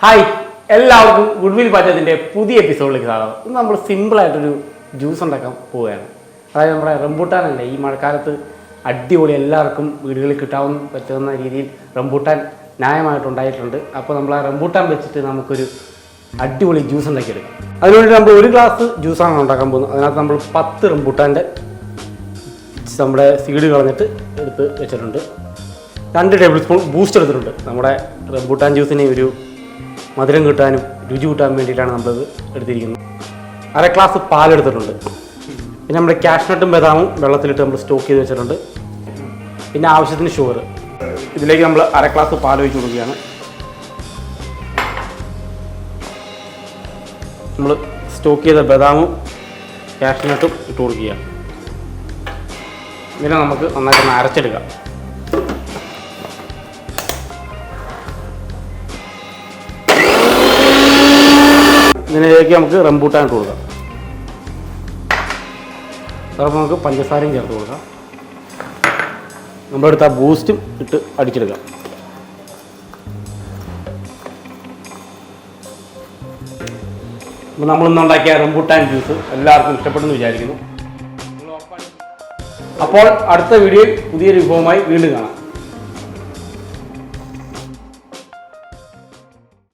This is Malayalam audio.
ഹായ് എല്ലാവർക്കും ഗുഡ്വിൽ പാചകത്തിൻ്റെ പുതിയ എപ്പിസോഡിലേക്ക് സ്വാഗതം. ഇന്ന് നമ്മൾ സിമ്പിളായിട്ടൊരു ജ്യൂസ് ഉണ്ടാക്കാൻ പോവുകയാണ്. അതായത് നമ്മുടെ റംബൂട്ടാനല്ലേ ഈ മഴക്കാലത്ത് അടിപൊളി എല്ലാവർക്കും വീടുകളിൽ കിട്ടാൻ പറ്റുന്ന രീതിയിൽ റംബൂട്ടാൻ ന്യായമായിട്ടുണ്ടായിട്ടുണ്ട്. അപ്പോൾ നമ്മൾ ആ റംബൂട്ടാൻ വെച്ചിട്ട് നമുക്കൊരു അടിപൊളി ജ്യൂസ് ഉണ്ടാക്കിയെടുക്കാം. അതിനുവേണ്ടി നമ്മൾ ഒരു ഗ്ലാസ് ജ്യൂസാണ് ഉണ്ടാക്കാൻ പോകുന്നത്. അതിനകത്ത് നമ്മൾ 10 റംബൂട്ടാൻ്റെ നമ്മുടെ സീഡ് കളഞ്ഞിട്ട് എടുത്ത് വെച്ചിട്ടുണ്ട്. 2 ടേബിൾ സ്പൂൺ ബൂസ്റ്റ് എടുത്തിട്ടുണ്ട്. നമ്മുടെ റംബൂട്ടാൻ ജ്യൂസിന് ഒരു മധുരം കിട്ടാനും രുചി കൂട്ടാൻ വേണ്ടിയിട്ടാണ് നമ്മളിത് എടുത്തിരിക്കുന്നത്. 1/2 ഗ്ലാസ് പാലെടുത്തിട്ടുണ്ട്. പിന്നെ നമ്മുടെ കാഷ്നട്ടും ബദാമും വെള്ളത്തിലിട്ട് നമ്മൾ സ്റ്റോക്ക് ചെയ്ത് വെച്ചിട്ടുണ്ട്. പിന്നെ ആവശ്യത്തിന് ഷുഗർ. ഇതിലേക്ക് നമ്മൾ 1/2 ഗ്ലാസ് പാൽ ഒഴിച്ച് കൊടുക്കുകയാണ്. നമ്മൾ സ്റ്റോക്ക് ചെയ്ത ബദാമും കാഷ്നട്ടും ഇട്ട് കൊടുക്കുകയാണ്. ഇതിനെ നമുക്ക് നന്നായിട്ട് അരച്ചെടുക്കാം. ഇതിലേക്ക് നമുക്ക് റംബൂട്ടാൻ ഇട്ട് കൊടുക്കാം. അതോടൊപ്പം നമുക്ക് പഞ്ചസാരയും ചേർത്ത് കൊടുക്കാം. നമ്മളെടുത്ത ബൂസ്റ്റും ഇട്ട് അടിച്ചെടുക്കാം. അപ്പോൾ നമ്മളിന്നുണ്ടാക്കിയ റംബൂട്ടാൻ ജ്യൂസ് എല്ലാവർക്കും ഇഷ്ടപ്പെടുന്നു വിചാരിക്കുന്നു. അപ്പോൾ അടുത്ത വീഡിയോയിൽ പുതിയൊരു വിഭവമായി വീണ്ടും കാണാം.